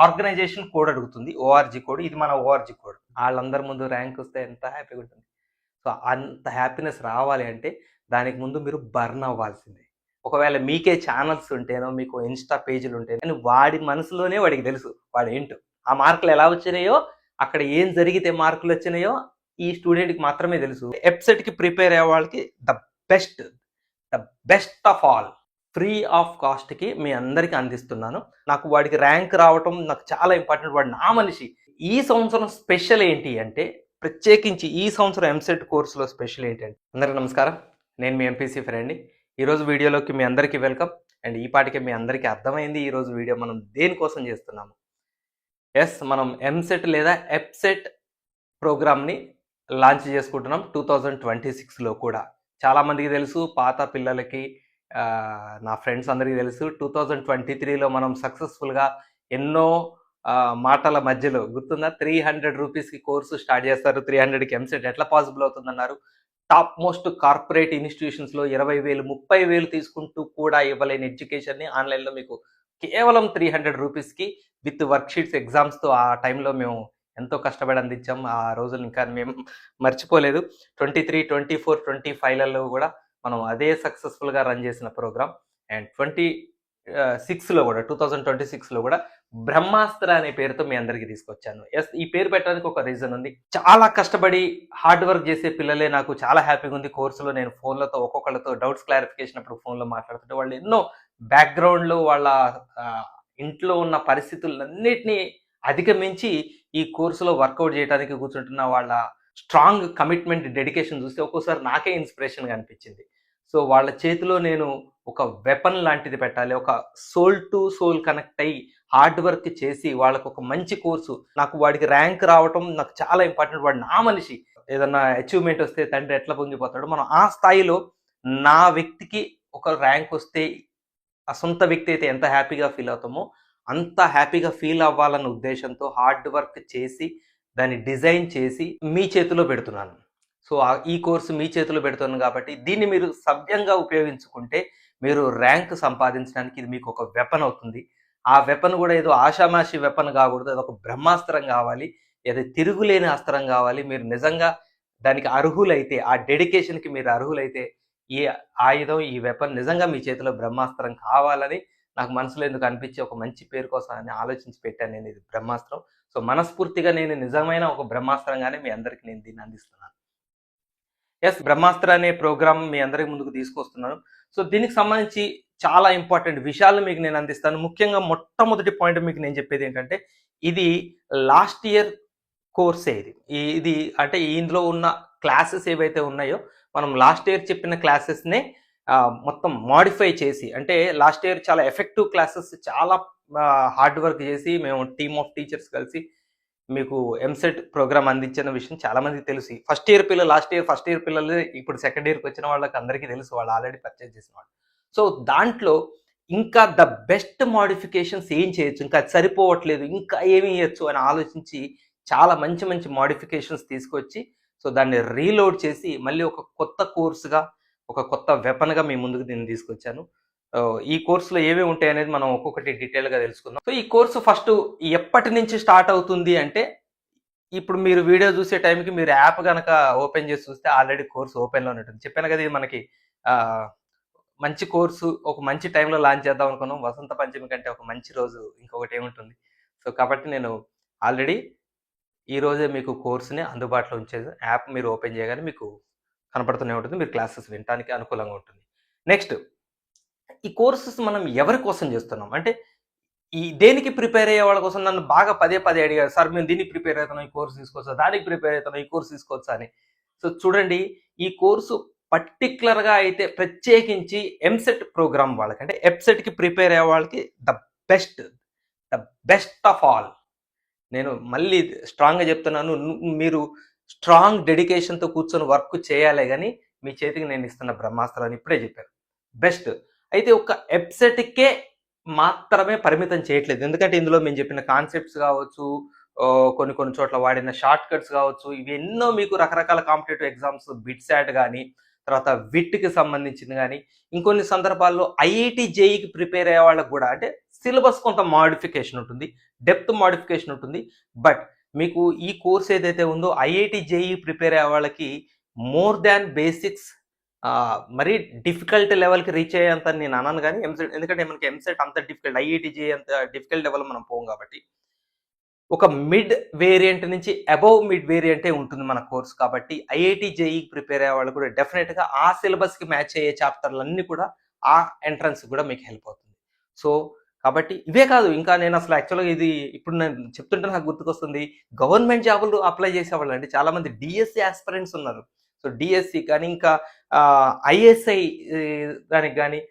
Organisation code అడుగుతుంది, ORG code. ఇది మన ఓఆర్జీ కోడ్. వాళ్ళందరి ముందు ర్యాంక్ వస్తే ఎంత హ్యాపీగా ఉంటుంది. సో అంత హ్యాపీనెస్ రావాలి అంటే దానికి ముందు మీరు బర్న్ అవ్వాల్సిందే. ఒకవేళ మీకే ఛానల్స్ ఉంటేనో, మీకు ఇన్స్టా పేజీలు ఉంటేనో, కానీ వాడి మనసులోనే వాడికి తెలుసు వాడేంటో. ఆ మార్కులు ఎలా వచ్చినాయో, అక్కడ ఏం జరిగితే మార్కులు వచ్చినాయో ఈ స్టూడెంట్కి మాత్రమే తెలుసు. ఎప్సెట్కి ప్రిపేర్ అయ్యే వాళ్ళకి the best of all free of కాస్ట్కి మీ అందరికీ అందిస్తున్నాను. నాకు వాడికి ర్యాంక్ రావటం నాకు చాలా ఇంపార్టెంట్. వాడు నా మనిషి. ఈ సంవత్సరం స్పెషల్ ఏంటి అంటే, ప్రత్యేకించి ఈ సంవత్సరం ఎంసెట్ కోర్సులో స్పెషల్ ఏంటంటే, అందరికీ నమస్కారం, నేను మీ ఎంపీసీ ఫ్రెండ్ని. ఈరోజు వీడియోలోకి మీ అందరికీ వెల్కమ్. అండ్ ఈ పాటికే మీ అందరికీ అర్థమైంది ఈరోజు వీడియో మనం దేనికోసం చేస్తున్నాము. ఎస్, మనం ఎంసెట్ లేదా ఎప్సెట్ ప్రోగ్రామ్ని లాంచ్ చేసుకుంటున్నాం 2026లో కూడా. చాలామందికి తెలుసు, పాత పిల్లలకి, నా ఫ్రెండ్స్ అందరికీ తెలుసు. 2023లో మనం సక్సెస్ఫుల్గా ఎన్నో మాటల మధ్యలో గుర్తుందా, 300 రూపీస్కి కోర్సు స్టార్ట్ చేస్తారు, 300కి ఎంసెట్ ఎట్లా పాసిబుల్ అవుతుందన్నారు. టాప్ మోస్ట్ కార్పొరేట్ ఇన్స్టిట్యూషన్స్లో 20,000 30,000 తీసుకుంటూ కూడా ఇవ్వలేని ఎడ్యుకేషన్ని ఆన్లైన్లో మీకు కేవలం 300 రూపీస్కి విత్ వర్క్షీట్స్, ఎగ్జామ్స్తో ఆ టైంలో మేము ఎంతో కష్టపడి అందించాం. ఆ రోజులు ఇంకా మేము మర్చిపోలేదు. 23, 24, 25లలో కూడా మనం అదే సక్సెస్ఫుల్గా రన్ చేసిన ప్రోగ్రామ్. అండ్ 26లో కూడా 2026లో కూడా బ్రహ్మాస్త్ర అనే పేరుతో మీ అందరికీ తీసుకొచ్చాను. ఎస్, ఈ పేరు పెట్టడానికి ఒక రీజన్ ఉంది. చాలా కష్టపడి హార్డ్ వర్క్ చేసే పిల్లలే నాకు చాలా హ్యాపీగా ఉంది. కోర్సులో నేను ఫోన్లతో ఒక్కొక్కళ్ళతో డౌట్స్ క్లారిఫికేషన్ అప్పుడు ఫోన్లో మాట్లాడుతుంటే వాళ్ళు ఎన్నో బ్యాక్గ్రౌండ్లో వాళ్ళ ఇంట్లో ఉన్న పరిస్థితులన్నిటినీ అధిగమించి ఈ కోర్సులో వర్కౌట్ చేయడానికి కూర్చుంటున్న వాళ్ళ స్ట్రాంగ్ కమిట్మెంట్, డెడికేషన్ చూస్తే ఒక్కోసారి నాకే ఇన్స్పిరేషన్గా అనిపించింది. సో వాళ్ళ చేతిలో నేను ఒక వెపన్ లాంటిది పెట్టాలి, ఒక సోల్ టు సోల్ కనెక్ట్ అయ్యి హార్డ్ వర్క్ చేసి వాళ్ళకు ఒక మంచి కోర్సు. నాకు వాడికి ర్యాంక్ రావటం నాకు చాలా ఇంపార్టెంట్. వాడు నా మనిషి. ఏదన్నా అచీవ్మెంట్ వస్తే తండ్రి ఎట్లా పొంగిపోతాడు, మనం ఆ స్థాయిలో నా వ్యక్తికి ఒక ర్యాంక్ వస్తే ఆ సొంత వ్యక్తి అయితే ఎంత హ్యాపీగా ఫీల్ అవుతామో అంత హ్యాపీగా ఫీల్ అవ్వాలన్న ఉద్దేశంతో హార్డ్ వర్క్ చేసి దాన్ని డిజైన్ చేసి మీ చేతిలో పెడుతున్నాను. సో ఈ కోర్సు మీ చేతిలో పెడుతున్నాను కాబట్టి దీన్ని మీరు సవ్యంగా ఉపయోగించుకుంటే మీరు ర్యాంక్ సంపాదించడానికి ఇది మీకు ఒక వెపన్ అవుతుంది. ఆ వెపన్ కూడా ఏదో ఆషామాషి వెపన్ కాకూడదు, అది ఒక బ్రహ్మాస్త్రం కావాలి, ఏదో తిరుగులేని అస్త్రం కావాలి. మీరు నిజంగా దానికి అర్హులైతే, ఆ డెడికేషన్కి మీరు అర్హులైతే ఈ ఆయుధం, ఈ వెపన్ నిజంగా మీ చేతిలో బ్రహ్మాస్త్రం కావాలని నాకు మనసులో ఎందుకు అనిపించి ఒక మంచి పేరు కోసం అని ఆలోచించి పెట్టాను నేను ఇది బ్రహ్మాస్త్రం. సో మనస్ఫూర్తిగా నేను నిజమైన ఒక బ్రహ్మాస్త్రంగానే మీ అందరికి నేను దీన్ని అందిస్తున్నాను. ఎస్, బ్రహ్మాస్త్ర అనే ప్రోగ్రామ్ మీ అందరికి ముందుకు తీసుకొస్తున్నాను. సో దీనికి సంబంధించి చాలా ఇంపార్టెంట్ విషయాలు మీకు నేను అందిస్తాను. ముఖ్యంగా మొట్టమొదటి పాయింట్ మీకు నేను చెప్పేది ఏంటంటే, ఇది లాస్ట్ ఇయర్ కోర్సే. ఇది అంటే ఇందులో ఉన్న క్లాసెస్ ఏవైతే ఉన్నాయో మనం లాస్ట్ ఇయర్ చెప్పిన క్లాసెస్నే మొత్తం మాడిఫై చేసి, అంటే లాస్ట్ ఇయర్ చాలా ఎఫెక్టివ్ క్లాసెస్, చాలా హార్డ్ వర్క్ చేసి మేము టీమ్ ఆఫ్ టీచర్స్ కలిసి మీకు ఎంసెట్ ప్రోగ్రామ్ అందించిన విషయం చాలా మందికి తెలుసు. ఫస్ట్ ఇయర్ పిల్లలు ఇప్పుడు సెకండ్ ఇయర్కి వచ్చిన వాళ్ళకి అందరికీ తెలుసు, వాళ్ళు ఆల్రెడీ పర్చేజ్ చేసిన వాళ్ళు. సో దాంట్లో ఇంకా ద బెస్ట్ మోడిఫికేషన్స్ ఏం చేయొచ్చు, ఇంకా అది సరిపోవట్లేదు, ఇంకా ఏమి చేయొచ్చు అని ఆలోచించి చాలా మంచి మంచి మోడిఫికేషన్స్ తీసుకొచ్చి, సో దాన్ని రీలోడ్ చేసి మళ్ళీ ఒక కొత్త కోర్సుగా, ఒక కొత్త వెపన్గా మీ ముందుకు దీన్ని తీసుకొచ్చాను. ఈ కోర్సులో ఏమేమి ఉంటాయి అనేది మనం ఒక్కొక్కటి డీటెయిల్గా తెలుసుకుందాం. సో ఈ కోర్సు ఫస్ట్ ఎప్పటి నుంచి స్టార్ట్ అవుతుంది అంటే, ఇప్పుడు మీరు వీడియో చూసే టైంకి మీరు యాప్ కనుక ఓపెన్ చేసి చూస్తే ఆల్రెడీ కోర్సు ఓపెన్లో ఉంటుంది. చెప్పాను కదా, ఇది మనకి మంచి కోర్సు, ఒక మంచి టైంలో లాంచ్ చేద్దాం అనుకున్నాం. వసంత పంచమి కంటే ఒక మంచి రోజు ఇంకొకటి ఏముంటుంది. సో కాబట్టి నేను ఆల్రెడీ ఈరోజే మీకు కోర్సుని అందుబాటులో ఉంచేది. యాప్ మీరు ఓపెన్ చేయగానే మీకు కనపడుతూనే ఉంటుంది, మీరు క్లాసెస్ వినడానికి అనుకూలంగా ఉంటుంది. నెక్స్ట్, ఈ కోర్సెస్ మనం ఎవరి కోసం చేస్తున్నాం అంటే, ఈ దేనికి ప్రిపేర్ అయ్యే వాళ్ళ కోసం. నన్ను బాగా పదే అడిగారు, సార్ మేము దీనికి ప్రిపేర్ అవుతున్నాం, ఈ కోర్సు తీసుకోవచ్చా, దానికి ప్రిపేర్ అవుతున్నాం, ఈ కోర్సు తీసుకోవచ్చా అని. సో చూడండి, ఈ కోర్సు పర్టికులర్గా అయితే ప్రత్యేకించి ఎంసెట్ ప్రోగ్రామ్ వాళ్ళకి, అంటే ఎప్సెట్కి ప్రిపేర్ అయ్యే వాళ్ళకి ద బెస్ట్ ఆఫ్ ఆల్. నేను మళ్ళీ స్ట్రాంగ్గా చెప్తున్నాను, మీరు స్ట్రాంగ్ డెడికేషన్తో కూర్చొని వర్క్ చేయాలి, కానీ మీ చేతికి నేను ఇస్తున్న బ్రహ్మాస్త్రం అని ఇప్పుడే చెప్పాను. బెస్ట్ అయితే ఒక ఎప్సెట్కే మాత్రమే పరిమితం చేయట్లేదు. ఎందుకంటే ఇందులో మేము చెప్పిన కాన్సెప్ట్స్ కావచ్చు, కొన్ని చోట్ల వాడిన షార్ట్ కట్స్ కావచ్చు, ఇవి ఎన్నో మీకు రకరకాల కాంపిటేటివ్ ఎగ్జామ్స్, బిట్సాట్ కానీ, తర్వాత విట్కి సంబంధించింది కానీ, ఇంకొన్ని సందర్భాల్లో ఐఐటి జేఈకి ప్రిపేర్ అయ్యే వాళ్ళకు కూడా, అంటే సిలబస్ కొంత మాడిఫికేషన్ ఉంటుంది, డెప్త్ మాడిఫికేషన్ ఉంటుంది. బట్ మీకు ఈ కోర్స్ ఏదైతే ఉందో ఐఐటి జేఈ ప్రిపేర్ అయ్యే వాళ్ళకి మోర్ దాన్ బేసిక్స్, మరీ డిఫికల్ట్ లెవెల్కి రీచ్ అయ్యేంత నేను అన్నాను. కానీ ఎంసెట్, ఎందుకంటే మనకి ఎంసెట్ అంత డిఫికల్ట్, ఐఐటి జేఈ అంత డిఫికల్ట్ లెవెల్ మనం పోం కాబట్టి ఒక మిడ్ వేరియంట్ నుంచి అబౌవ్ మిడ్ వేరియంటే ఉంటుంది మన కోర్స్. కాబట్టి ఐఐటి జేఈ ప్రిపేర్ అయ్యే వాళ్ళు కూడా డెఫినెట్గా ఆ సిలబస్కి మ్యాచ్ అయ్యే చాప్టర్లు అన్నీ కూడా ఆ ఎంట్రన్స్ కూడా మీకు హెల్ప్ అవుతుంది. సో కాబట్టి ఇవే కాదు, ఇంకా నేను అసలు యాక్చువల్గా ఇది ఇప్పుడు నేను చెప్తుంటే నాకు గుర్తుకొస్తుంది, గవర్నమెంట్ జాబులు అప్లై చేసేవాళ్ళు అండి చాలామంది డిఎస్సి ఆస్పిరెంట్స్ ఉన్నారు. సో డిఎస్సి కానీ ఇంకా ఐఎస్ఐ దానికి కానీ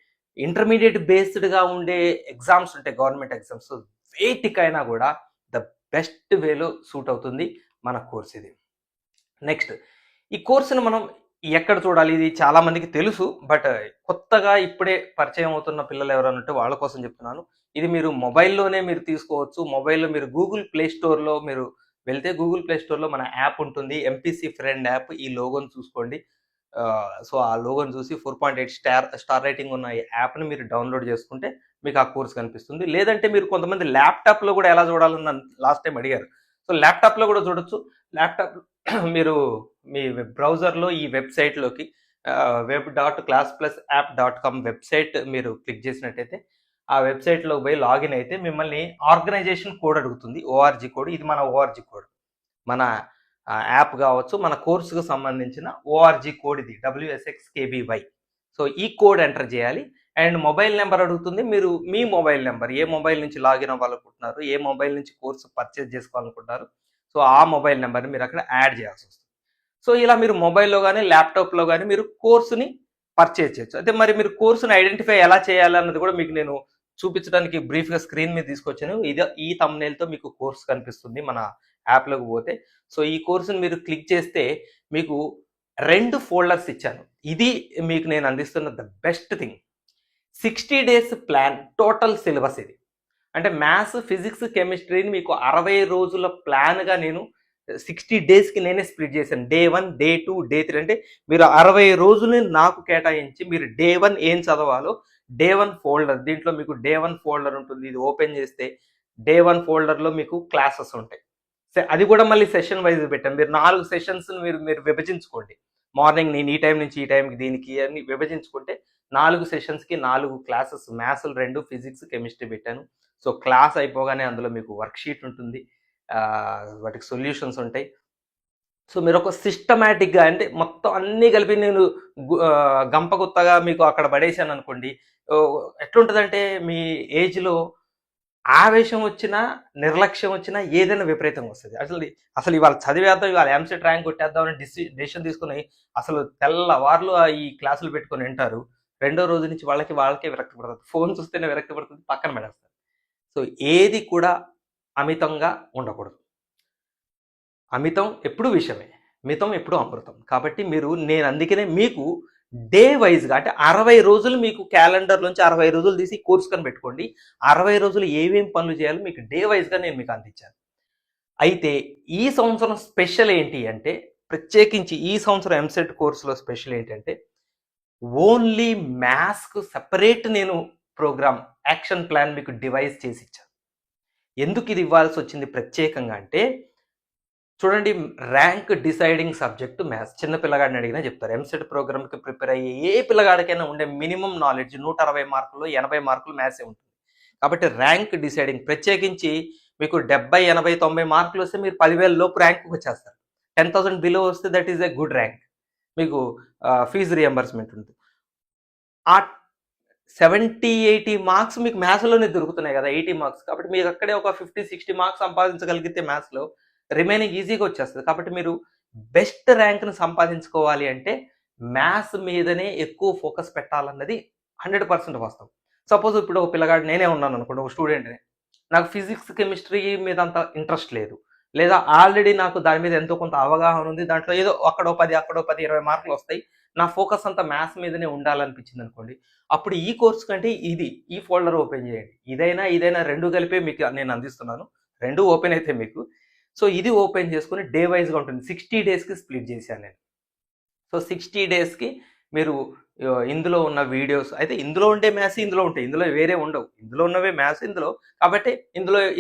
ఇంటర్మీడియట్ బేస్డ్గా ఉండే ఎగ్జామ్స్ ఉంటాయి, గవర్నమెంట్ ఎగ్జామ్స్. వేటికైనా కూడా ద బెస్ట్ వేలో సూట్ అవుతుంది మన కోర్స్ ఇది. నెక్స్ట్, ఈ కోర్సును మనం ఎక్కడ చూడాలి? ఇది చాలా మందికి తెలుసు, బట్ కొత్తగా ఇప్పుడే పరిచయం అవుతున్న పిల్లలు ఎవరన్నట్టు వాళ్ళ కోసం చెప్తున్నాను. ఇది మీరు మొబైల్లోనే మీరు తీసుకోవచ్చు. మొబైల్లో మీరు గూగుల్ ప్లే స్టోర్లో మీరు వెళ్తే గూగుల్ ప్లే స్టోర్లో మన యాప్ ఉంటుంది, ఎంపీసీ ఫ్రెండ్ యాప్. ఈ లోగోని చూసుకోండి. సో ఆ లోగోని చూసి 4.8 స్టార్ రేటింగ్ ఉన్న ఈ యాప్ని మీరు డౌన్లోడ్ చేసుకుంటే మీకు ఆ కోర్స్ కనిపిస్తుంది. లేదంటే మీరు కొంతమంది ల్యాప్టాప్లో కూడా ఎలా చూడాలని లాస్ట్ టైం అడిగారు. సో ల్యాప్టాప్లో కూడా చూడొచ్చు. ల్యాప్టాప్ మీరు మీ బ్రౌజర్లో ఈ వెబ్సైట్లోకి web.classplasapp.com వెబ్సైట్ మీరు క్లిక్ చేసినట్టయితే ఆ వెబ్సైట్లో పోయి లాగిన్ అయితే మిమ్మల్ని ఆర్గనైజేషన్ కోడ్ అడుగుతుంది, ఓఆర్జీ కోడ్. ఇది మన ఓఆర్జీ కోడ్, మన యాప్ కావచ్చు, మన కోర్సుకు సంబంధించిన ఓఆర్జీ కోడ్ ఇది, WSXKBY. సో ఈ కోడ్ ఎంటర్ చేయాలి. అండ్ మొబైల్ నెంబర్ అడుగుతుంది. మీరు మీ మొబైల్ నెంబర్, ఏ మొబైల్ నుంచి లాగిన్ అవ్వాలనుకుంటున్నారు, ఏ మొబైల్ నుంచి కోర్సు పర్చేజ్ చేసుకోవాలనుకుంటున్నారు, సో ఆ మొబైల్ నెంబర్ని మీరు అక్కడ యాడ్ చేయాల్సి వస్తుంది. సో ఇలా మీరు మొబైల్లో కానీ ల్యాప్టాప్లో కానీ మీరు కోర్సుని పర్చేజ్ చేయొచ్చు. అయితే మరి మీరు కోర్సుని ఐడెంటిఫై ఎలా చేయాలి అన్నది కూడా మీకు నేను చూపించడానికి బ్రీఫ్గా స్క్రీన్ మీద తీసుకొచ్చాను. ఈ థంబ్నెయిల్తో మీకు కోర్స్ కనిపిస్తుంది మన యాప్లోకి పోతే. సో ఈ కోర్సుని మీరు క్లిక్ చేస్తే మీకు 2 ఫోల్డర్స్ ఇచ్చాను. ఇది మీకు నేను అందిస్తున్న the best thing. 60 days plan, total syllabus ఇది. అంటే మ్యాథ్స్, ఫిజిక్స్, కెమిస్ట్రీని మీకు 60 రోజుల ప్లాన్గా నేను 60 daysకి నేనే స్ప్లిట్ చేశాను. Day 1, Day 2, Day 3. అంటే మీరు 60 రోజులని నాకు కేటాయించి మీరు Day 1 ఏం చదవాలో Day 1 ఫోల్డర్, దీంట్లో మీకు Day 1 ఫోల్డర్ ఉంటుంది. ఇది ఓపెన్ చేస్తే Day 1 ఫోల్డర్లో మీకు క్లాసెస్ ఉంటాయి. అది కూడా మళ్ళీ సెషన్ వైజ్ పెట్టాను. మీరు 4 సెషన్స్ మీరు విభజించుకోండి. మార్నింగ్ నేను ఈ టైం నుంచి ఈ టైంకి దీనికి అని విభజించుకుంటే 4 సెషన్స్కి 4 క్లాసెస్, మ్యాథ్స్లు 2, ఫిజిక్స్, కెమిస్ట్రీ పెట్టాను. సో క్లాస్ అయిపోగానే అందులో మీకు వర్క్షీట్ ఉంటుంది, వాటికి సొల్యూషన్స్ ఉంటాయి. సో మీరు ఒక సిస్టమేటిక్గా, అంటే మొత్తం అన్నీ కలిపి నేను గంపగుత్తగా మీకు అక్కడ పడేసాను అనుకోండి, ఎట్లుంటుందంటే మీ ఏజ్లో ఆవేశం వచ్చినా, నిర్లక్ష్యం వచ్చినా ఏదైనా విపరీతంగా వస్తుంది. అసలు ఇవాళ చదివేద్దాం, ఇవాళ ఎంసెట్ ర్యాంక్ కొట్టేద్దామని డెసిషన్ తీసుకుని అసలు తెల్లవార్లు ఈ క్లాసులు పెట్టుకొని వింటారు. రెండో రోజు నుంచి వాళ్ళకే విరక్తి పడుతుంది. ఫోన్ చూస్తేనే విరక్తి పడుతుంది, పక్కన పెడేస్తారు. సో ఏది కూడా అమితంగా ఉండకూడదు. అమితం ఎప్పుడు విషమే, మితం ఎప్పుడు అమృతం. కాబట్టి నేను అందుకనే మీకు డే వైజ్గా, అంటే 60 రోజులు మీకు క్యాలెండర్లోంచి 60 రోజులు తీసి కోర్స్ కని పెట్టుకోండి. 60 రోజులు ఏమేం పనులు చేయాలో మీకు డే వైజ్గా నేను మీకు అందించాను. అయితే ఈ సంవత్సరం స్పెషల్ ఏంటి అంటే, ప్రత్యేకించి ఈ సంవత్సరం ఎంసెట్ కోర్సులో స్పెషల్ ఏంటంటే, ఓన్లీ మ్యాథ్స్కు సపరేట్ నేను ప్రోగ్రామ్, యాక్షన్ ప్లాన్ మీకు డివైజ్ చేసి ఇచ్చాను. ఎందుకు ఇది ఇవ్వాల్సి వచ్చింది ప్రత్యేకంగా అంటే, చూడండి, ర్యాంక్ డిసైడింగ్ సబ్జెక్టు మ్యాథ్స్. చిన్న పిల్లగాడిని అడిగినా చెప్తారు. ఎంసెట్ ప్రోగ్రామ్కి ప్రిపేర్ అయ్యే ఏ పిల్లగాడికైనా ఉండే మినిమం నాలెడ్జ్ 160 మార్కులు, 80 మార్కులు మ్యాథ్సే ఉంటుంది. కాబట్టి ర్యాంక్ డిసైడింగ్, ప్రత్యేకించి మీకు 70, 80, 90 మార్కులు వస్తే మీరు 10,000 లోపు ర్యాంక్కి వచ్చేస్తారు. 10,000 బిలో వస్తే that is a good rank. మీకు ఫీజు రియంబర్స్మెంట్ ఉంటుంది. ఆ 70, 80 మార్క్స్ మీకు మ్యాథ్స్లోనే దొరుకుతున్నాయి కదా, 80 మార్క్స్. కాబట్టి మీకు అక్కడే ఒక 50, 60 మార్క్స్ సంపాదించగలిగితే మ్యాథ్స్లో రిమైనింగ్ ఈజీగా వచ్చేస్తుంది. కాబట్టి మీరు బెస్ట్ ర్యాంక్ను సంపాదించుకోవాలి అంటే మ్యాథ్స్ మీదనే ఎక్కువ ఫోకస్ పెట్టాలన్నది 100% వాస్తవం. సపోజ్ ఇప్పుడు ఒక పిల్లగాడు, నేనే ఉన్నాను అనుకోండి, ఒక స్టూడెంట్ని, నాకు ఫిజిక్స్, కెమిస్ట్రీ మీద అంత ఇంట్రెస్ట్ లేదు, లేదా ఆల్రెడీ నాకు దాని మీద ఎంతో కొంత అవగాహన ఉంది, దాంట్లో ఏదో అక్కడో 10, 20 మార్కులు వస్తాయి, నా ఫోకస్ అంతా మ్యాథ్స్ మీదనే ఉండాలనిపించింది అనుకోండి, అప్పుడు ఈ కోర్స్ కంటే ఈ ఫోల్డర్ ఓపెన్ చేయండి. ఇదైనా 2 కలిపే మీకు నేను అందిస్తున్నాను. 2 ఓపెన్ అయితే మీకు. సో ఇది ఓపెన్ చేసుకుని డే వైజ్గా ఉంటుంది. 60 డేస్కి స్ప్లిట్ చేశాను నేను. సో 60 డేస్కి మీరు ఇందులో ఉన్న వీడియోస్ అయితే ఇందులో ఉండే మ్యాథ్స్ ఇందులో ఉంటాయి, ఇందులో వేరే ఉండవు, ఇందులో ఉన్నవే మ్యాథ్స్ ఇందులో. కాబట్టి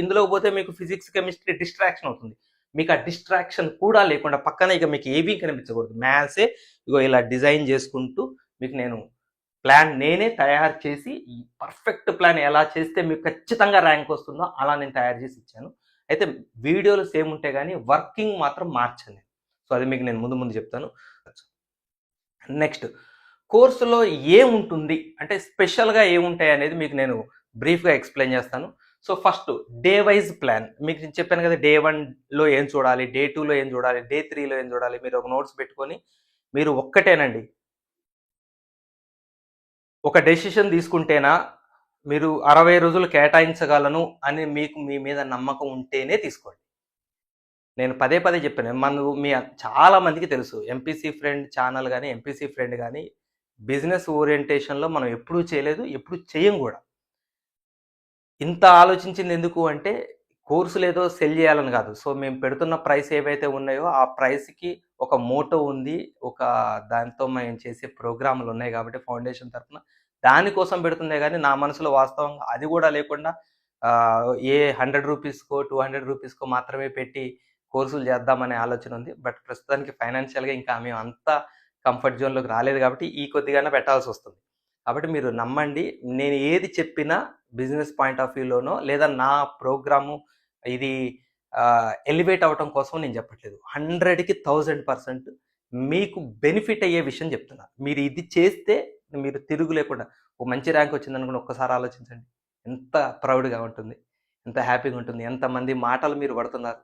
ఇందులో పోతే మీకు ఫిజిక్స్ కెమిస్ట్రీ డిస్ట్రాక్షన్ అవుతుంది. మీకు ఆ డిస్ట్రాక్షన్ కూడా లేకుండా పక్కన ఇక మీకు ఏమీ కనిపించకూడదు, మ్యాథ్సే ఇగో ఇలా డిజైన్ చేసుకుంటూ మీకు నేను ప్లాన్ నేనే తయారు చేసి ఈ పర్ఫెక్ట్ ప్లాన్ ఎలా చేస్తే మీకు ఖచ్చితంగా ర్యాంక్ వస్తుందో అలా నేను తయారు చేసి ఇచ్చాను. అయితే వీడియోలు సేమ్ ఉంటాయి కానీ వర్కింగ్ మాత్రం మార్చండి. సో అది మీకు నేను ముందు చెప్తాను. నెక్స్ట్ కోర్సులో ఏముంటుంది అంటే స్పెషల్గా ఏముంటాయి అనేది మీకు నేను బ్రీఫ్గా ఎక్స్ప్లెయిన్ చేస్తాను. So first day wise plan మీకు నేను చెప్పాను కదా, డే 1లో ఏం చూడాలి, డే 2లో ఏం చూడాలి, డే 3లో ఏం చూడాలి. మీరు ఒక నోట్స్ పెట్టుకొని మీరు ఒక్కటేనండి ఒక డెసిషన్ తీసుకుంటేనా మీరు 60 రోజులు కేటాయించగలను అని మీకు మీ మీద నమ్మకం ఉంటేనే తీసుకోండి. నేను పదే చెప్పాను, మీ చాలా మందికి తెలుసు ఎంపీసీ ఫ్రెండ్ ఛానల్ కానీ ఎంపీసీ ఫ్రెండ్ కానీ బిజినెస్ ఓరియంటేషన్లో మనం ఎప్పుడూ చేయలేదు, ఎప్పుడు చేయం కూడా. ఇంత ఆలోచించింది ఎందుకు అంటే కోర్సులు ఏదో సెల్ చేయాలని కాదు. సో మేము పెడుతున్న ప్రైస్ ఏవైతే ఉన్నాయో ఆ ప్రైస్కి ఒక మోటో ఉంది, ఒక దాంతో మేము చేసే ప్రోగ్రాములు ఉన్నాయి కాబట్టి ఫౌండేషన్ తరఫున దానికోసం పెడుతుందే కానీ నా మనసులో వాస్తవంగా అది కూడా లేకుండా ఏ 100 రూపీస్కో 200 రూపీస్కో మాత్రమే పెట్టి కోర్సులు చేద్దామనే ఆలోచన ఉంది. బట్ ప్రస్తుతానికి ఫైనాన్షియల్గా ఇంకా మేము అంతా కంఫర్ట్ జోన్లోకి రాలేదు కాబట్టి ఈ కొద్దిగానే పెట్టాల్సి వస్తుంది. కాబట్టి మీరు నమ్మండి, నేను ఏది చెప్పినా బిజినెస్ పాయింట్ ఆఫ్ వ్యూలోనో లేదా నా ప్రోగ్రాము ఇది ఎలివేట్ అవ్వటం కోసం నేను చెప్పట్లేదు. 100కి 1000% మీకు బెనిఫిట్ అయ్యే విషయం చెప్తున్నా. మీరు ఇది చేస్తే మీరు తిరుగు లేకుండా ఒక మంచి ర్యాంక్ వచ్చిందనుకుని ఒక్కసారి ఆలోచించండి, ఎంత ప్రౌడ్గా ఉంటుంది, ఎంత హ్యాపీగా ఉంటుంది, ఎంతమంది మాటలు మీరు పడుతున్నారు,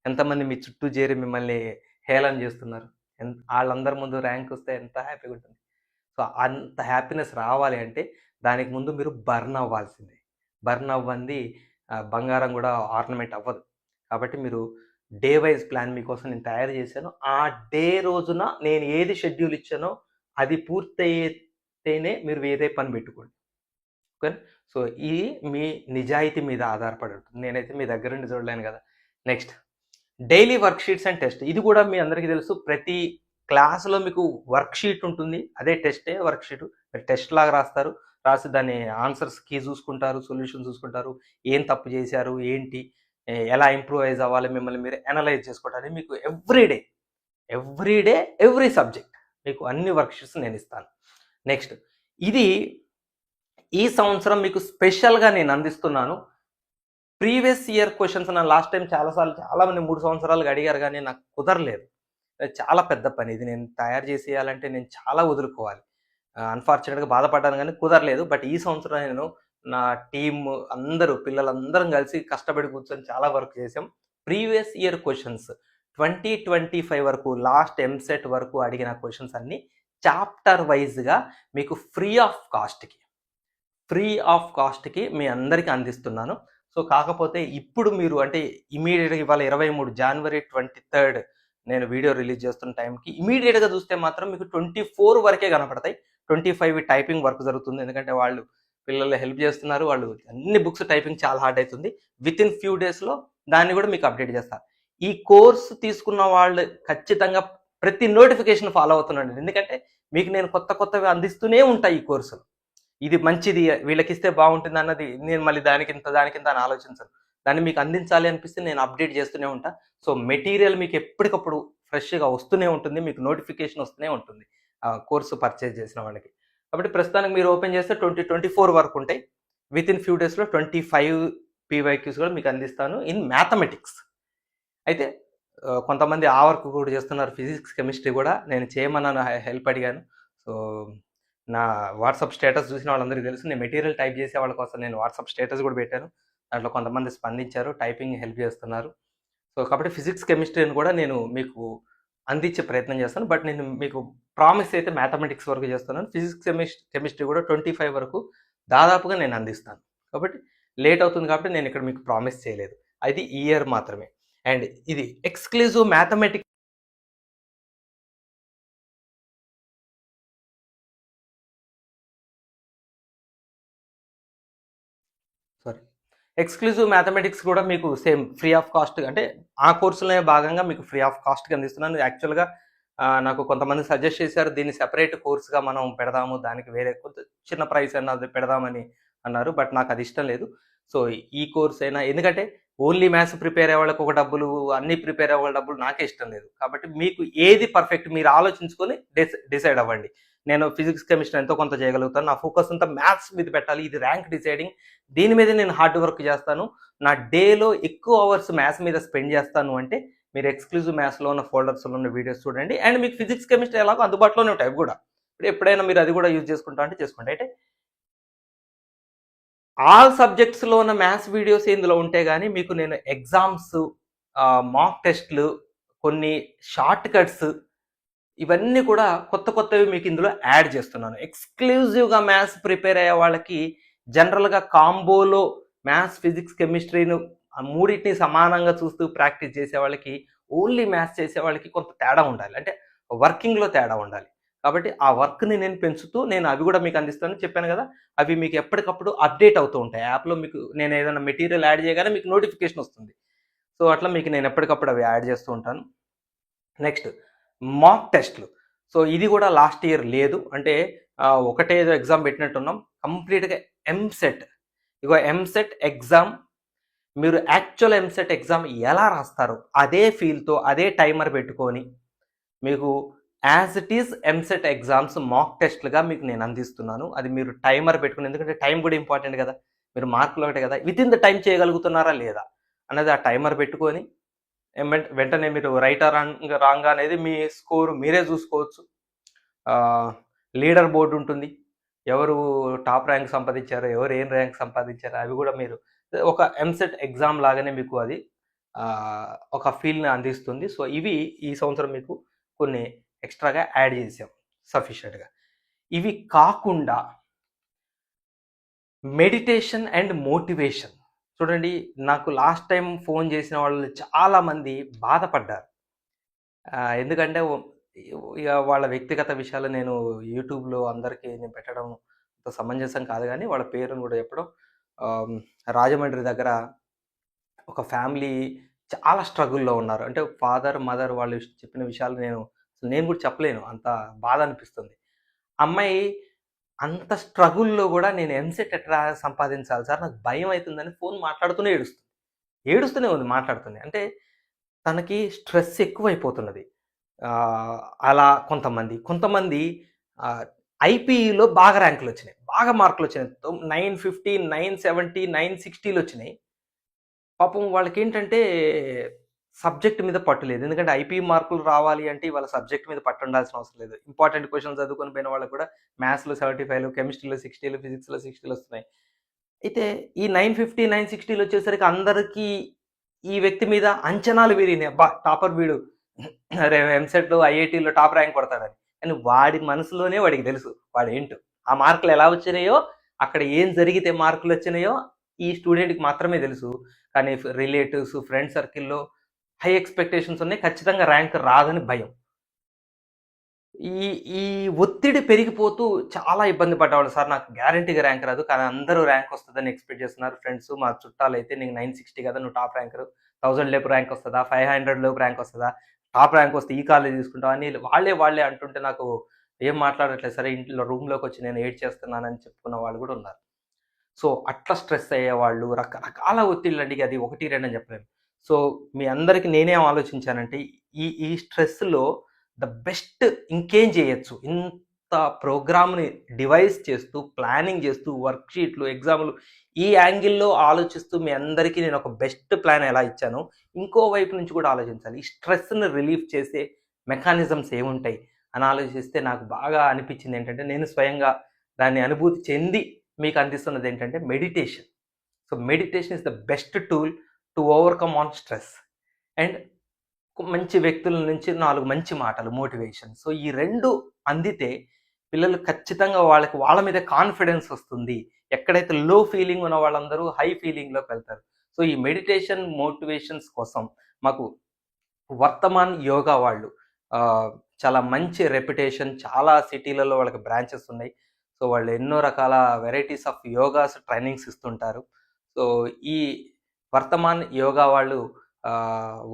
ఎంతమంది మీ చుట్టూ చేరి మిమ్మల్ని హేళన చేస్తున్నారు, వాళ్ళందరి ముందు ర్యాంక్ వస్తే ఎంత హ్యాపీగా ఉంటుంది. సో అంత హ్యాపీనెస్ రావాలి అంటే దానికి ముందు మీరు బర్న్ అవ్వాల్సిందే. బర్న్ అవ్వంది బంగారం కూడా ఆర్నమెంట్ అవ్వదు. కాబట్టి మీరు డే వైజ్ ప్లాన్ మీకోసం నేను తయారు చేశాను. ఆ డే రోజున నేను ఏది షెడ్యూల్ ఇచ్చానో అది పూర్తయితేనే మీరు వేరే పని పెట్టుకోండి. ఓకే. సో ఇది మీ నిజాయితీ మీద ఆధారపడి ఉంటుంది. నేనైతే మీ దగ్గర నుండి చూడలేను కదా. Next daily work sheets and test. ఇది కూడా మీ అందరికీ తెలుసు, ప్రతి క్లాస్లో మీకు వర్క్ షీట్ ఉంటుంది, అదే టెస్టే వర్క్ షీట్. మీరు టెస్ట్ లాగా రాసి దాన్ని ఆన్సర్స్ కీ చూసుకుంటారు, సొల్యూషన్ చూసుకుంటారు, ఏం తప్పు చేశారు, ఏంటి, ఎలా ఇంప్రూవైజ్ అవ్వాలి, మిమ్మల్ని మీరు అనలైజ్ చేసుకోవడానికి మీకు ఎవ్రీడే ఎవ్రీ సబ్జెక్ట్ మీకు అన్ని వర్క్ షీట్స్ నేను ఇస్తాను. నెక్స్ట్ ఇది ఈ సంవత్సరం మీకు స్పెషల్గా నేను అందిస్తున్నాను. ప్రీవియస్ ఇయర్ క్వశ్చన్స్ నా లాస్ట్ టైం చాలామంది 3 సంవత్సరాలుగా అడిగారు కానీ నాకు కుదరలేదు. చాలా పెద్ద పని ఇది, నేను తయారు చేసేయాలంటే నేను చాలా వదులుకోవాలి. అన్ఫార్చునేట్గా బాధపడ్డాను కానీ కుదరలేదు. బట్ ఈ సంవత్సరం నేను నా టీమ్ పిల్లలందరం కలిసి కష్టపడి కూర్చొని చాలా వర్క్ చేసాం. ప్రీవియస్ ఇయర్ క్వశ్చన్స్ 2025 వరకు లాస్ట్ ఎంసెట్ వరకు అడిగిన క్వశ్చన్స్ అన్నీ చాప్టర్ వైజ్గా మీకు ఫ్రీ ఆఫ్ కాస్ట్కి మీ అందరికీ అందిస్తున్నాను. సో కాకపోతే ఇప్పుడు మీరు అంటే ఇమీడియట్గా ఇవాళ 23 జనవరి 23rd నేను వీడియో రిలీజ్ చేస్తున్న టైంకి ఇమీడియట్గా చూస్తే మాత్రం మీకు 24 వరకే కనపడతాయి. 25 టైపింగ్ వర్క్ జరుగుతుంది, ఎందుకంటే వాళ్ళు పిల్లలు హెల్ప్ చేస్తున్నారు, వాళ్ళు అన్ని బుక్స్ టైపింగ్ చాలా హార్డ్ అవుతుంది. విత్ ఇన్ ఫ్యూ డేస్లో దాన్ని కూడా మీకు అప్డేట్ చేస్తారు. ఈ కోర్సు తీసుకున్న వాళ్ళు ఖచ్చితంగా ప్రతి నోటిఫికేషన్ ఫాలో అవుతున్నాడు, ఎందుకంటే మీకు నేను కొత్తవి అందిస్తూనే ఉంటాయి ఈ కోర్సులు. ఇది మంచిది, వీళ్ళకి ఇస్తే బాగుంటుంది అన్నది నేను మళ్ళీ దానికింత అని ఆలోచించను. దాన్ని మీకు అందించాలి అనిపిస్తే నేను అప్డేట్ చేస్తూనే ఉంటా. సో మెటీరియల్ మీకు ఎప్పటికప్పుడు ఫ్రెష్గా వస్తూనే ఉంటుంది, మీకు నోటిఫికేషన్ వస్తూనే ఉంటుంది కోర్సు పర్చేజ్ చేసిన వాళ్ళకి. కాబట్టి ప్రస్తుతానికి మీరు ఓపెన్ చేస్తే 2024 వరకు ఉంటాయి. విత్ ఇన్ ఫ్యూ డేస్లో 25 PYQs కూడా మీకు అందిస్తాను ఇన్ మ్యాథమెటిక్స్. అయితే కొంతమంది ఆ వర్క్ కూడా చేస్తున్నారు, ఫిజిక్స్ కెమిస్ట్రీ కూడా నేను చేయమన్నాను, హెల్ప్ అడిగాను. సో నా వాట్సాప్ స్టేటస్ చూసిన వాళ్ళందరికీ తెలుసు, నేను మెటీరియల్ టైప్ చేసే వాళ్ళ కోసం నేను వాట్సాప్ స్టేటస్ కూడా పెట్టాను. దాంట్లో కొంతమంది స్పందించారు, టైపింగ్ హెల్ప్ చేస్తున్నారు. సో కాబట్టి ఫిజిక్స్ కెమిస్ట్రీని కూడా నేను మీకు అందించే ప్రయత్నం చేస్తాను. బట్ నేను మీకు ప్రామిస్ అయితే మ్యాథమెటిక్స్ వరకు చేస్తున్నాను. ఫిజిక్స్ కెమిస్ట్రీ కూడా 25 వరకు దాదాపుగా నేను అందిస్తాను. కాబట్టి లేట్ అవుతుంది కాబట్టి నేను ఇక్కడ మీకు ప్రామిస్ చేయలేదు, అది ఈ ఇయర్ మాత్రమే. అండ్ ఇది ఎక్స్క్లూజివ్ మ్యాథమెటిక్స్ ఎక్స్క్లూజివ్ మ్యాథమెటిక్స్ కూడా మీకు సేమ్ ఫ్రీ ఆఫ్ కాస్ట్, అంటే ఆ కోర్సులో భాగంగా మీకు ఫ్రీ ఆఫ్ కాస్ట్కి అందిస్తున్నాను. యాక్చువల్గా నాకు కొంతమంది సజెస్ట్ చేశారు, దీన్ని సెపరేట్ కోర్స్గా మనం పెడదాము, దానికి వేరే కొంత చిన్న ప్రైస్ అన్నది పెడదామని అన్నారు. బట్ నాకు అది ఇష్టం లేదు. సో ఈ కోర్స్ అయినా, ఎందుకంటే ఓన్లీ మ్యాథ్స్ ప్రిపేర్ అయ్యే వాళ్ళకి ఒక డబ్బులు, అన్ని ప్రిపేర్ అయ్యే వాళ్ళ డబ్బులు నాకే ఇష్టం లేదు. కాబట్టి మీకు ఏది పర్ఫెక్ట్ మీరు ఆలోచించుకొని డిసైడ్ అవ్వండి. నేను ఫిజిక్స్ కెమిస్ట్రీ ఎంతో కొంత చేయగలుగుతాను, నా ఫోకస్ అంతా మ్యాథ్స్ మీద పెట్టాలి, ఇది ర్యాంక్ డిసైడింగ్, దీని మీద నేను హార్డ్ వర్క్ చేస్తాను, నా డేలో ఎక్కువ అవర్స్ మ్యాథ్స్ మీద స్పెండ్ చేస్తాను అంటే మీరు ఎక్స్క్లూజివ్ మ్యాథ్స్లో ఉన్న ఫోల్డర్స్లో ఉన్న వీడియోస్ చూడండి. అండ్ మీకు ఫిజిక్స్ కెమిస్ట్రీ ఎలాగో అందుబాటులోనే ఉంటాయి అవి కూడా. ఇప్పుడు ఎప్పుడైనా మీరు అది కూడా యూజ్ చేసుకుంటా అంటే చేసుకోండి. అయితే ఆల్ సబ్జెక్ట్స్లో ఉన్న మ్యాథ్స్ వీడియోస్ ఇందులో ఉంటే కానీ మీకు నేను ఎగ్జామ్స్, మాక్ టెస్ట్లు, కొన్ని షార్ట్ కట్స్, ఇవన్నీ కూడా కొత్త కొత్తవి మీకు ఇందులో యాడ్ చేస్తున్నాను. ఎక్స్క్లూజివ్గా మ్యాథ్స్ ప్రిపేర్ అయ్యే వాళ్ళకి, జనరల్గా కాంబోలో మ్యాథ్స్ ఫిజిక్స్ కెమిస్ట్రీను మూడింటిని సమానంగా చూస్తూ ప్రాక్టీస్ చేసే వాళ్ళకి, ఓన్లీ మ్యాథ్స్ చేసే వాళ్ళకి కొంత తేడా ఉండాలి, అంటే వర్కింగ్లో తేడా ఉండాలి. కాబట్టి ఆ వర్క్ని నేను పెంచుతూ నేను అవి కూడా మీకు అందిస్తాను. చెప్పాను కదా, అవి మీకు ఎప్పటికప్పుడు అప్డేట్ అవుతూ ఉంటాయి యాప్లో. మీకు నేను ఏదైనా మెటీరియల్ యాడ్ చేయగానే మీకు నోటిఫికేషన్ వస్తుంది. సో అట్లా మీకు నేను ఎప్పటికప్పుడు అవి యాడ్ చేస్తూ ఉంటాను. నెక్స్ట్ మాక్ టెస్ట్లు. సో ఇది కూడా లాస్ట్ ఇయర్ లేదు, అంటే ఒకటే ఏదో ఎగ్జామ్ పెట్టినట్టున్నాం. కంప్లీట్గా ఎంసెట్, ఇగో ఎంసెట్ ఎగ్జామ్, మీరు యాక్చువల్ ఎంసెట్ ఎగ్జామ్ ఎలా రాస్తారో అదే ఫీల్తో అదే టైమర్ పెట్టుకొని మీకు as it is EAMCET exams mock టెస్ట్లుగా మీకు నేను అందిస్తున్నాను. అది మీరు టైమర్ పెట్టుకుని, ఎందుకంటే టైం కూడా ఇంపార్టెంట్ కదా, మీరు మార్కులు ఒకటే కదా, విత్ ఇన్ ద టైం చేయగలుగుతున్నారా లేదా అన్నది ఆ టైమర్ పెట్టుకొని వెంటనే మీరు రైట్ రాంగ్ అనేది మీ స్కోర్ మీరే చూసుకోవచ్చు. లీడర్ బోర్డు ఉంటుంది, ఎవరు టాప్ ర్యాంక్ సంపాదించారో, ఎవరు ఏం ర్యాంక్ సంపాదించారో అవి కూడా మీరు, ఒక ఎంసెట్ ఎగ్జామ్ లాగానే మీకు అది ఒక ఫీల్ని అందిస్తుంది. సో ఇవి ఈ సంవత్సరం మీకు కొన్ని ఎక్స్ట్రాగా యాడ్ చేసాం సఫిషియెంట్గా. ఇవి కాకుండా మెడిటేషన్ అండ్ మోటివేషన్. చూడండి, నాకు లాస్ట్ టైం ఫోన్ చేసిన వాళ్ళు చాలామంది బాధపడ్డారు. ఎందుకంటే ఇక వాళ్ళ వ్యక్తిగత విషయాలు నేను యూట్యూబ్లో అందరికీ నేను పెట్టడం సమంజసం కాదు, కానీ వాళ్ళ పేరును కూడా చెప్పడం. రాజమండ్రి దగ్గర ఒక ఫ్యామిలీ చాలా స్ట్రగుల్లో ఉన్నారు. అంటే ఫాదర్ మదర్ వాళ్ళు చెప్పిన విషయాలు నేను కూడా చెప్పలేను, అంత బాధ అనిపిస్తుంది. అమ్మాయి అంత స్ట్రగుల్లో కూడా నేను ఎంసెట్ ఎట్లా సంపాదించాలి సార్, నాకు భయం అవుతుందని ఫోన్ ఏడుస్తూనే ఉంది మాట్లాడుతుంది. అంటే తనకి స్ట్రెస్ ఎక్కువైపోతున్నది. అలా కొంతమంది ఐపీఈలో బాగా ర్యాంకులు వచ్చినాయి, బాగా మార్కులు వచ్చినాయి, 950, 970, 960 వచ్చినాయి. పాపం వాళ్ళకి ఏంటంటే సబ్జెక్ట్ మీద పట్టు లేదు. ఎందుకంటే ఐపీ మార్కులు రావాలి అంటే వాళ్ళ సబ్జెక్ట్ మీద పట్టు ఉండాల్సిన అవసరం లేదు. ఇంపార్టెంట్ క్వశ్చన్స్ చదువుకొని పోయిన వాళ్ళకి కూడా మ్యాథ్స్లో 75, కెమిస్ట్రీలో 60, ఫిజిక్స్లో 60 వస్తున్నాయి. అయితే ఈ 950, 960 వచ్చేసరికి అందరికీ ఈ వ్యక్తి మీద అంచనాలు పెరిగినాయి. అబ్బా టాపర్ వీడు, ఎంసెట్లో ఐఐటీలో టాప్ ర్యాంక్ కొడతాడని. కానీ వాడి మనసులోనే వాడికి తెలుసు వాడు ఏంటో, ఆ మార్కులు ఎలా వచ్చినాయో, అక్కడ ఏం జరిగితే మార్కులు వచ్చినాయో ఈ స్టూడెంట్కి మాత్రమే తెలుసు. కానీ రిలేటివ్స్, ఫ్రెండ్ సర్కిల్లో హై ఎక్స్పెక్టేషన్స్ ఉన్నాయి, ఖచ్చితంగా ర్యాంక్ రాదని భయం. ఈ ఒత్తిడి పెరిగిపోతూ చాలా ఇబ్బంది పడ్డవాళ్ళు. సార్ నాకు గ్యారంటీగా ర్యాంక్ రాదు, కానీ అందరూ ర్యాంక్ వస్తుందని ఎక్స్పెక్ట్ చేస్తున్నారు. ఫ్రెండ్స్, మా చుట్టాలు అయితే నీకు 960 కదా, నువ్వు టాప్ ర్యాంకర్, 1000 లోపు ర్యాంక్ వస్తుందా, 500 లోపు ర్యాంక్ వస్తుందా, టాప్ ర్యాంక్ వస్తే ఈ కాలేజ్ తీసుకుంటావు అని వాళ్ళే అంటుంటే నాకు ఏం మాట్లాడట్లేదు. సరే ఇంట్లో రూమ్లోకి వచ్చి నేను ఏడ్ చేస్తున్నానని చెప్పుకున్న వాళ్ళు కూడా ఉన్నారు. సో అట్లా స్ట్రెస్ అయ్యేవాళ్ళు, రకరకాల ఒత్తిళ్ళు అండి, అది 1, 2 అని చెప్పలేము. సో మీ అందరికీ నేనేం ఆలోచించానంటే, ఈ స్ట్రెస్లో ద బెస్ట్ ఇంకేం చేయొచ్చు, ఇంత ప్రోగ్రామ్ని డివైస్ చేస్తూ, ప్లానింగ్ చేస్తూ, వర్క్షీట్లు, ఎగ్జామ్లు, ఈ యాంగిల్లో ఆలోచిస్తూ మీ అందరికీ నేను ఒక బెస్ట్ ప్లాన్ ఎలా ఇచ్చానో ఇంకో వైపు నుంచి కూడా ఆలోచించాలి. ఈ స్ట్రెస్ని రిలీఫ్ చేసే మెకానిజమ్స్ ఏముంటాయి అని ఆలోచిస్తే నాకు బాగా అనిపించింది ఏంటంటే, నేను స్వయంగా దాన్ని అనుభూతి చెంది మీకు అందిస్తున్నది ఏంటంటే meditation. So meditation is the best tool to overcome on stress. And మంచి వ్యక్తుల నుంచి 4 మంచి మాటలు, మోటివేషన్. సో ఈ 2 అందితే పిల్లలు ఖచ్చితంగా వాళ్ళ మీద కాన్ఫిడెన్స్ వస్తుంది. ఎక్కడైతే లో ఫీలింగ్ ఉన్న వాళ్ళందరూ హై ఫీలింగ్లోకి వెళ్తారు. సో ఈ మెడిటేషన్, మోటివేషన్స్ కోసం మాకు వర్తమాన్ యోగా వాళ్ళు చాలా మంచి రెప్యుటేషన్, చాలా సిటీలలో వాళ్ళకి బ్రాంచెస్ ఉన్నాయి. సో వాళ్ళు ఎన్నో రకాల వెరైటీస్ ఆఫ్ యోగాస్ ట్రైనింగ్స్ ఇస్తుంటారు. సో ఈ వర్తమాన్ యోగా వాళ్ళు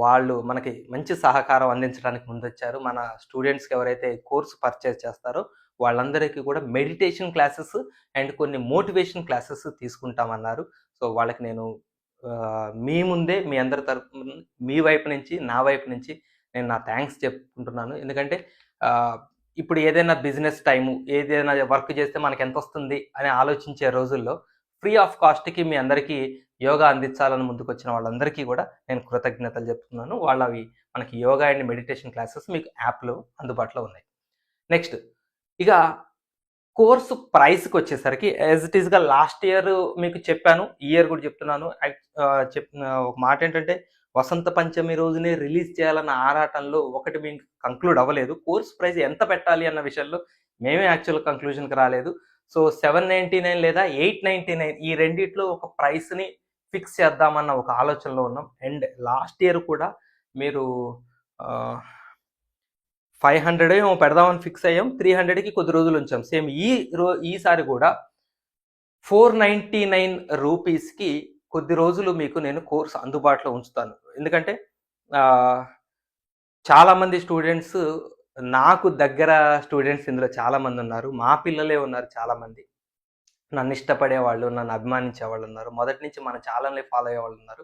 వాళ్ళు మనకి మంచి సహకారం అందించడానికి ముందొచ్చారు. మన స్టూడెంట్స్‌కి ఎవరైతే కోర్స్ పర్చేస్ చేస్తారో వాళ్ళందరికీ కూడా మెడిటేషన్ క్లాసెస్ అండ్ కొన్ని మోటివేషన్ క్లాసెస్ తీసుకుంటామన్నారు. సో వాళ్ళకి నేను మీ ముందే మీ అందరి తరపున మీ వైపు నుంచి, నా వైపు నుంచి నేను నా థ్యాంక్స్ చెప్పుకుంటున్నాను. ఎందుకంటే ఇప్పుడు ఏదైనా బిజినెస్ టైము, ఏదైనా వర్క్ చేస్తే మనకి ఎంతొస్తుంది అని ఆలోచించే రోజుల్లో ఫ్రీ ఆఫ్ కాస్ట్‌కి మీ అందరికీ యోగా అందించాలని ముందుకొచ్చిన వాళ్ళందరికీ కూడా నేను కృతజ్ఞతలు చెప్తున్నాను. వాళ్ళవి మనకి యోగా అండ్ మెడిటేషన్ క్లాసెస్ మీకు యాప్‌లో అందుబాటులో ఉన్నాయి. నెక్స్ట్ ఇక కోర్సు ప్రైస్‌కి వచ్చేసరికి యాజ్ ఇట్ ఈస్‌గా లాస్ట్ ఇయర్ మీకు చెప్పాను. ఈ ఇయర్ కూడా చెప్తున్నాను. ఒక మాట ఏంటంటే వసంత పంచమి రోజునే రిలీజ్ చేయాలన్న ఆరాటంలో ఒకటి మీకు కంక్లూడ్ అవ్వలేదు. కోర్స్ ప్రైస్ ఎంత పెట్టాలి అన్న విషయంలో మేమే యాక్చువల్ కంక్లూజన్‌కి రాలేదు. సో 799 లేదా 899 ఈ రెండిట్లో ఒక ప్రైస్‌ని ఫిక్స్ చేద్దామన్న ఒక ఆలోచనలో ఉన్నాం. అండ్ లాస్ట్ ఇయర్ కూడా మీరు 500 ఏమో పెడదామని ఫిక్స్ అయ్యాం. 300కి కొద్ది రోజులు ఉంచాం. సేమ్ ఈసారి కూడా 499 రూపీస్‌కి కొద్ది రోజులు మీకు నేను కోర్స్ అందుబాటులో ఉంచుతాను. ఎందుకంటే చాలామంది స్టూడెంట్స్, నాకు దగ్గర స్టూడెంట్స్ ఇందులో చాలామంది ఉన్నారు. మా పిల్లలే ఉన్నారు చాలామంది. నన్ను ఇష్టపడే వాళ్ళు, నన్ను అభిమానించే వాళ్ళు ఉన్నారు. మొదటి నుంచి మన ఛానల్ని ఫాలో అయ్యే వాళ్ళు ఉన్నారు.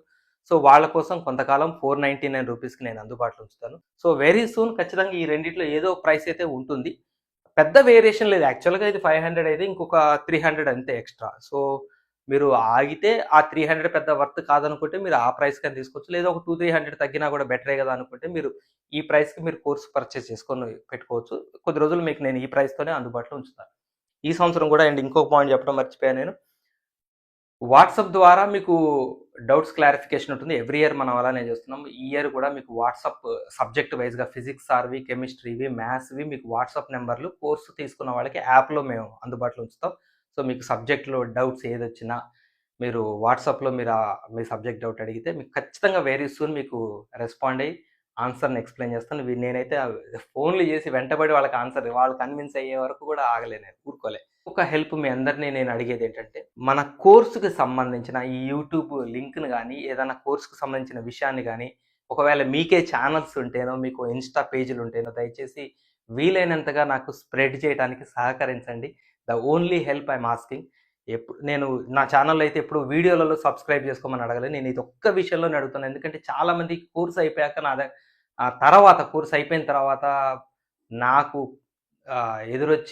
సో వాళ్ళ కోసం కొంతకాలం 499 రూపీస్కి నేను అందుబాటులో ఉంచుతాను. సో వెరీ సూన్ ఖచ్చితంగా ఈ రెండిట్లో ఏదో ప్రైస్ అయితే ఉంటుంది. పెద్ద వేరియేషన్ లేదు. యాక్చువల్గా ఇది 500 అయితే ఇంకొక 300 అంతే ఎక్స్ట్రా. సో మీరు ఆగితే ఆ 300 పెద్ద వర్త్ కాదనుకుంటే మీరు ఆ ప్రైస్‌కని తీసుకోవచ్చు. లేదా ఒక 200-300 తగ్గినా కూడా బెటరే కదా అనుకుంటే మీరు ఈ ప్రైస్‌కి మీరు కోర్స్ పర్చేస్ చేసుకొని పెట్టుకోవచ్చు. కొద్ది రోజులు మీకు నేను ఈ ప్రైస్‌తోనే అందుబాటులో ఉంచుతాను. ఈ సంవత్సరం కూడా అండ్ ఇంకొక పాయింట్ చెప్పడం మర్చిపోయాను నేను. వాట్సాప్ ద్వారా మీకు డౌట్స్ క్లారిఫికేషన్ ఉంటుంది. ఎవ్రీ ఇయర్ మనం అలానే చేస్తున్నాం. ఈ ఇయర్ కూడా మీకు వాట్సాప్ సబ్జెక్ట్ వైజ్‌గా ఫిజిక్స్ ఆర్‌వి, కెమిస్ట్రీవి, మ్యాథ్స్‌వి మీకు వాట్సాప్ నెంబర్లు కోర్సు తీసుకున్న వాళ్ళకి యాప్‌లో మేము అందుబాటులో ఉంచుతాం. సో మీకు సబ్జెక్ట్‌లో డౌట్స్ ఏదొచ్చినా మీరు వాట్సాప్‌లో మీ సబ్జెక్ట్ డౌట్ అడిగితే మీకు ఖచ్చితంగా వెరీ సూన్ మీకు రెస్పాండ్ అయ్యి ఆన్సర్‌ని ఎక్స్‌ప్లెయిన్ చేస్తాను. నేనైతే ఫోన్‌లు చేసి వెంటబడి వాళ్ళకి వాళ్ళు కన్విన్స్ అయ్యే వరకు కూడా ఆగలే, నేను ఊరుకోలే. ఒక హెల్ప్ మీ అందరినీ నేను అడిగేది ఏంటంటే, మన కోర్సుకి సంబంధించిన ఈ యూట్యూబ్ లింక్‌ని కానీ, ఏదైనా కోర్సుకి సంబంధించిన విషయాన్ని కానీ, ఒకవేళ మీకే ఛానల్స్ ఉంటేనో, మీకు ఇన్‌స్టా పేజీలు ఉంటేనో దయచేసి వీలైనంతగా నాకు స్ప్రెడ్ చేయడానికి సహకరించండి. The only help I'm asking. నేను నా ఛానల్లో అయితే ఎప్పుడు వీడియోలలో సబ్స్క్రైబ్ చేసుకోమని అడగలేదు. నేను ఇది ఒక్క విషయంలోనే అడుగుతున్నాను. ఎందుకంటే చాలామంది కోర్స్ అయిపోయాక తర్వాత కోర్స్ అయిపోయిన తర్వాత నాకు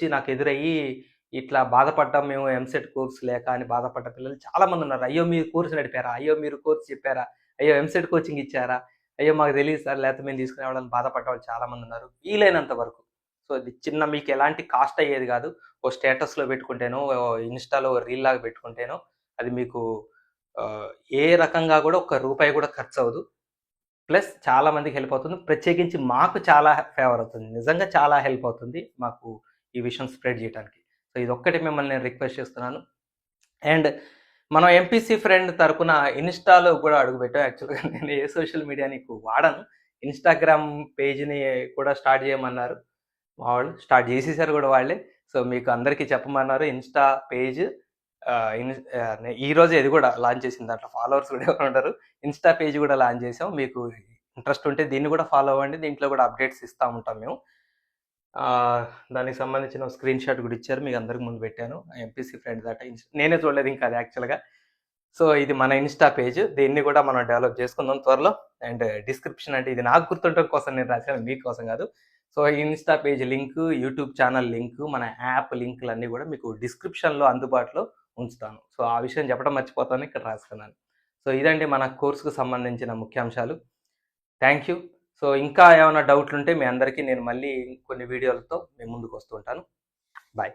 నాకు ఎదురయ్యి ఇట్లా బాధపడ్డాం మేము ఎంసెట్ కోర్స్ లేక అని బాధపడ్డ పిల్లలు చాలామంది ఉన్నారు. అయ్యో మీరు కోర్స్ నడిపారా, అయ్యో మీరు కోర్స్ చెప్పారా, అయ్యో ఎంసెట్ కోచింగ్ ఇచ్చారా, అయ్యో మాకు తెలియదు సార్, లేకపోతే మేము తీసుకునేవాళ్ళని బాధపడ్డ వాళ్ళు చాలామంది ఉన్నారు. వీలైనంత వరకు సో ఇది మీకు ఎలాంటి కాస్ట్ అయ్యేది కాదు. ఓ స్టేటస్లో పెట్టుకుంటేనో, ఇన్స్టాలో రీల్ లాగా పెట్టుకుంటేనో అది మీకు ఏ రకంగా కూడా ఒక్క రూపాయి కూడా ఖర్చు అవ్వదు. ప్లస్ చాలా మందికి హెల్ప్ అవుతుంది. ప్రత్యేకించి మాకు చాలా ఫేవర్ అవుతుంది. నిజంగా చాలా హెల్ప్ అవుతుంది మాకు ఈ విషయం స్ప్రెడ్ చేయడానికి. సో ఇదొక్కటి మిమ్మల్ని నేను రిక్వెస్ట్ చేస్తున్నాను. అండ్ మనం ఎంపీసీ ఫ్రెండ్ తరపున ఇన్స్టాలో కూడా అడుగుపెట్టాం. యాక్చువల్గా నేను ఏ సోషల్ మీడియా నీకు వాడను. ఇన్స్టాగ్రామ్ పేజ్ని కూడా స్టార్ట్ చేయమన్నారు మా వాళ్ళు. స్టార్ట్ చేసేసారు కూడా వాళ్ళే. సో మీకు అందరికీ చెప్పమన్నారు. ఇన్స్టా పేజ్ ఈరోజు ఇది కూడా లాంచ్ చేసింది. దాంట్లో ఫాలోవర్స్ కూడా ఎవరు ఉంటారు. ఇన్స్టా పేజ్ కూడా లాంచ్ చేసాం. మీకు ఇంట్రెస్ట్ ఉంటే దీన్ని కూడా ఫాలో అవ్వండి. దీంట్లో కూడా అప్డేట్స్ ఇస్తూ ఉంటాం మేము. దానికి సంబంధించిన స్క్రీన్ షాట్ కూడా ఇచ్చారు, మీకు అందరికి ముందు పెట్టాను. ఎంపీసీ ఫ్రెండ్స్ అట నేనే చూడలేదు ఇంకా అది యాక్చువల్గా. సో ఇది మన ఇన్స్టా పేజ్. దీన్ని కూడా మనం డెవలప్ చేసుకుందాం త్వరలో. అండ్ డిస్క్రిప్షన్ అంటే ఇది నాకు గుర్తుండటం కోసం నేను రాశాను, మీకోసం కాదు. So Insta page link, YouTube channel link, మన యాప్ లింకులు అన్నీ కూడా మీకు డిస్క్రిప్షన్లో అందుబాటులో ఉంచుతాను. సో ఆ విషయం చెప్పడం మర్చిపోతాను, ఇక్కడ రాసుకున్నాను. సో ఇదండి మన కోర్సుకు సంబంధించిన ముఖ్యాంశాలు. Thank you. సో ఇంకా ఏమైనా డౌట్లు ఉంటే మీ అందరికీ నేను మళ్ళీ కొన్ని వీడియోలతో మీ ముందుకు వస్తూ ఉంటాను. బాయ్.